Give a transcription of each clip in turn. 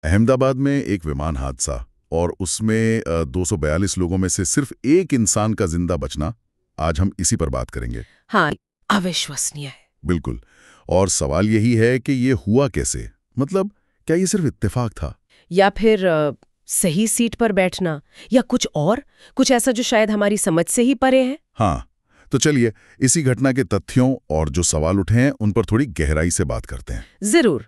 अहमदाबाद में एक विमान हादसा और उसमें 242 लोगों में से सिर्फ एक इंसान का जिंदा बचना, आज हम इसी पर बात करेंगे। हाँ, अविश्वसनीय है। बिल्कुल। और सवाल यही है कि ये हुआ कैसे? मतलब क्या ये सिर्फ इत्तेफाक था? या फिर सही सीट पर बैठना, या कुछ ऐसा जो शायद हमारी समझ से ही परे है। हाँ, तो चलिए इसी घटना के तथ्यों और जो सवाल उठे हैं उन पर थोड़ी गहराई से बात करते हैं। जरूर।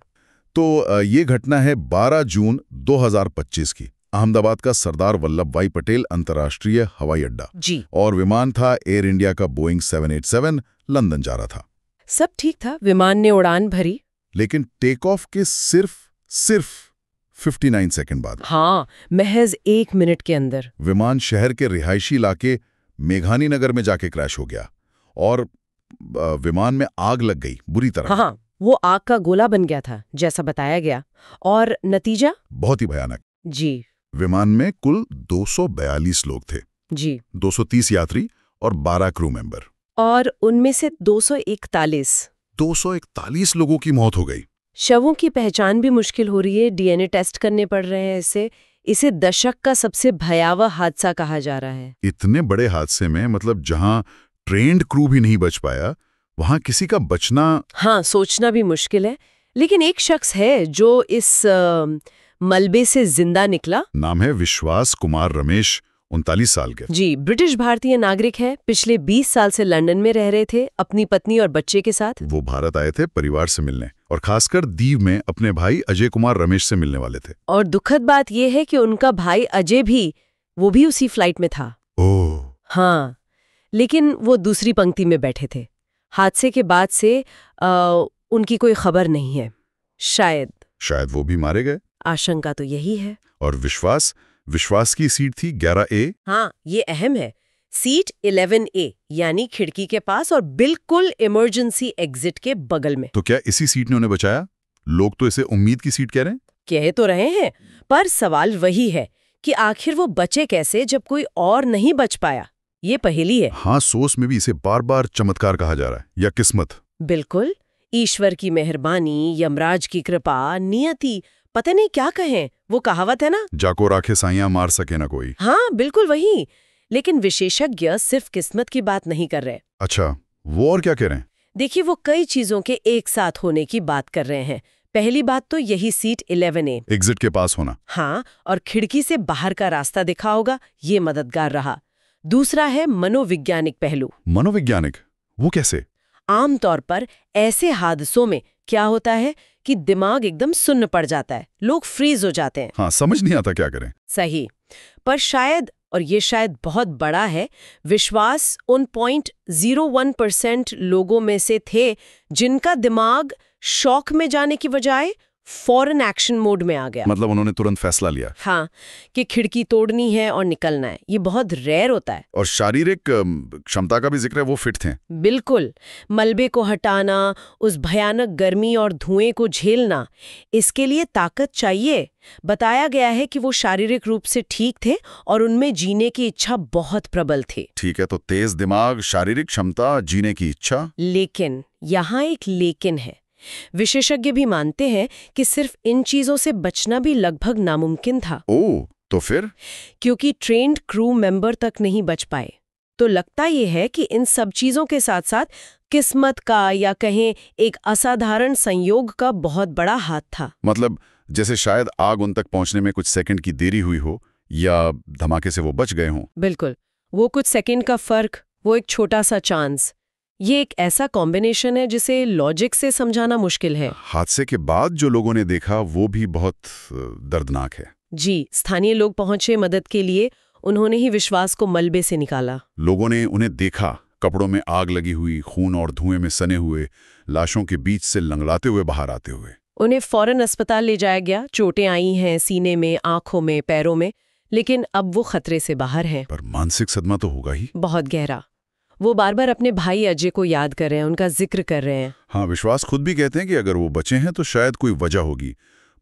तो ये घटना है 12 जून 2025 की। अहमदाबाद का सरदार वल्लभ भाई पटेल अंतर्राष्ट्रीय हवाई अड्डा जी। और विमान था एयर इंडिया का बोइंग 787, लंदन जा रहा था। सब ठीक था, विमान ने उड़ान भरी। लेकिन टेक ऑफ के सिर्फ 59 सेकंड बाद, हाँ, महज 1 मिनट के अंदर विमान शहर के रिहायशी इलाके मेघानी नगर में जाके क्रैश हो गया और विमान में आग लग गई बुरी तरह। हाँ, वो आग का गोला बन गया था जैसा बताया गया। और नतीजा? बहुत ही भयानक। जी। विमान में कुल 242 लोग थे। जी। 230 यात्री और 12 क्रू मेंबर। और उनमें से 241 लोगों की मौत हो गई। शवों की पहचान भी मुश्किल हो रही है, डीएनए टेस्ट करने पड़ रहे हैं। इसे दशक का सबसे भयावह हादसा कहा जा रहा है। इतने बड़े हादसे में, मतलब जहां ट्रेन्ड क्रू भी नहीं बच पाया, वहां किसी का बचना, हाँ, सोचना भी मुश्किल है। लेकिन एक शख्स है जो इस मलबे से जिंदा निकला। नाम है विश्वास कुमार रमेश, 39 साल के। जी, ब्रिटिश भारतीय नागरिक है। पिछले 20 साल से लंदन में रह रहे थे अपनी पत्नी और बच्चे के साथ। वो भारत आए थे परिवार से मिलने और खासकर दीव में अपने भाई अजय कुमार रमेश से मिलने वाले थे। और दुखद बात यह है कि उनका भाई अजय भी उसी फ्लाइट में था। ओह। हाँ, लेकिन वो दूसरी पंक्ति में बैठे थे। हादसे के बाद से उनकी कोई खबर नहीं है। शायद वो भी मारे गए। आशंका तो यही है। और विश्वास की सीट थी 11A। हाँ, ये अहम है। सीट 11A, यानी खिड़की के पास और बिल्कुल इमरजेंसी एग्जिट के बगल में। तो क्या इसी सीट ने उन्हें बचाया? लोग तो इसे उम्मीद की सीट कह रहे हैं। कह तो रहे हैं, पर सवाल वही है कि आखिर वो बचे कैसे जब कोई और नहीं बच पाया। ये पहेली है। हाँ, सोच में भी इसे बार बार चमत्कार कहा जा रहा है या किस्मत। बिल्कुल, ईश्वर की मेहरबानी, यमराज की कृपा, नियति, पता नहीं क्या कहें। वो कहावत है ना, जाको राखे साइयां मार सके ना कोई। हाँ, बिल्कुल वही। लेकिन विशेषज्ञ सिर्फ किस्मत की बात नहीं कर रहे। अच्छा, वो और क्या कह रहे हैं? देखिए, वो कई चीजों के एक साथ होने की बात कर रहे हैं। पहली बात तो यही सीट 11A, एग्जिट के पास होना। हाँ, और खिड़की से बाहर का रास्ता दिखा होगा, ये मददगार रहा। दूसरा है मनोवैज्ञानिक पहलू। मनोवैज्ञानिक? वो कैसे? आमतौर पर ऐसे हादसों में क्या होता है कि दिमाग एकदम सुन्न पड़ जाता है, लोग फ्रीज हो जाते हैं। हाँ, समझ नहीं आता क्या करें। सही। पर शायद, और ये शायद बहुत बड़ा है, विश्वास उन 0.01% लोगों में से थे जिनका दिमाग शॉक में जाने की बजाय फौरन एक्शन मोड में आ गया। मतलब उन्होंने तुरंत फैसला लिया। हाँ, कि खिड़की तोड़नी है और निकलना है। ये बहुत रेयर होता है। और शारीरिक क्षमता का भी जिक्र है, वो फिट थे। बिल्कुल। मलबे को हटाना, उस भयानक गर्मी और धुएं को झेलना, इसके लिए ताकत चाहिए। बताया गया है कि वो शारीरिक रूप से ठीक थे और उनमें जीने की इच्छा बहुत प्रबल थी। ठीक है, तो तेज दिमाग, शारीरिक क्षमता, जीने की इच्छा। लेकिन यहाँ एक लेकिन है। विशेषज्ञ भी मानते हैं कि सिर्फ इन चीजों से बचना भी लगभग नामुमकिन था। ओह, तो फिर? क्योंकि ट्रेन्ड क्रू मेंबर तक नहीं बच पाए। तो लगता ये है कि इन सब चीजों के साथ साथ किस्मत का, या कहें एक असाधारण संयोग का बहुत बड़ा हाथ था। मतलब जैसे शायद आग उन तक पहुंचने में कुछ सेकंड की देरी हुई हो, या धमाके से वो बच गए हों। बिल्कुल, वो कुछ सेकंड का फर्क, वो एक छोटा सा चांस, ये एक ऐसा कॉम्बिनेशन है जिसे लॉजिक से समझाना मुश्किल है। हादसे के बाद जो लोगों ने देखा वो भी बहुत दर्दनाक है। जी, स्थानीय लोग पहुंचे मदद के लिए। उन्होंने ही विश्वास को मलबे से निकाला। लोगों ने उन्हें देखा, कपड़ों में आग लगी हुई, खून और धुएं में सने हुए, लाशों के बीच से लंगड़ाते हुए बाहर आते हुए। उन्हें फौरन अस्पताल ले जाया गया। चोटें आई हैं सीने में, आंखों में, पैरों में, लेकिन अब वो खतरे से बाहर हैं। पर मानसिक सदमा तो होगा ही। बहुत गहरा। वो बार बार अपने भाई अजय को याद कर रहे हैं, उनका जिक्र कर रहे हैं। हाँ, विश्वास खुद भी कहते हैं कि अगर वो बचे हैं तो शायद कोई वजह होगी,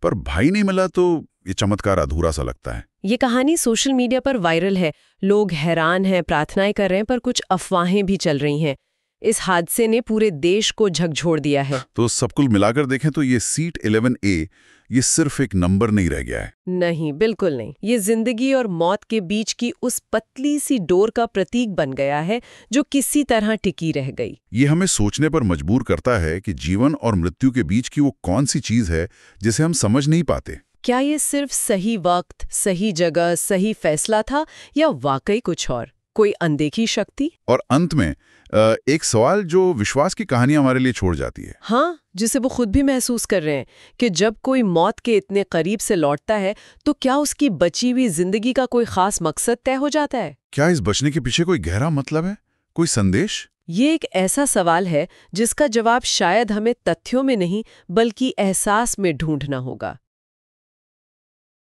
पर भाई नहीं मिला तो ये चमत्कार अधूरा सा लगता है। ये कहानी सोशल मीडिया पर वायरल है। लोग हैरान हैं, प्रार्थनाएं कर रहे हैं, पर कुछ अफवाहें भी चल रही हैं। इस हादसे ने पूरे देश को झकझोर दिया है। तो सब कुल मिलाकर देखें तो ये सीट 11A ये सिर्फ एक नंबर नहीं रह गया है। नहीं, बिल्कुल नहीं। ये जिंदगी और मौत के बीच की उस पतली सी डोर का प्रतीक बन गया है जो किसी तरह टिकी रह गई। ये हमें सोचने पर मजबूर करता है कि जीवन और मृत्यु के बीच की वो कौन सी चीज है जिसे हम समझ नहीं पाते। क्या ये सिर्फ सही वक्त, सही जगह, सही फैसला था या वाकई कुछ और, कोई अनदेखी शक्ति? और अंत में एक सवाल जो विश्वास की कहानी हमारे लिए छोड़ जाती है। हाँ, जिसे वो खुद भी महसूस कर रहे हैं कि जब कोई मौत के इतने करीब से लौटता है तो क्या उसकी बची हुई जिंदगी का कोई खास मकसद तय हो जाता है? क्या इस बचने के पीछे कोई गहरा मतलब है, कोई संदेश? ये एक ऐसा सवाल है जिसका जवाब शायद हमें तथ्यों में नहीं बल्कि एहसास में ढूंढना होगा।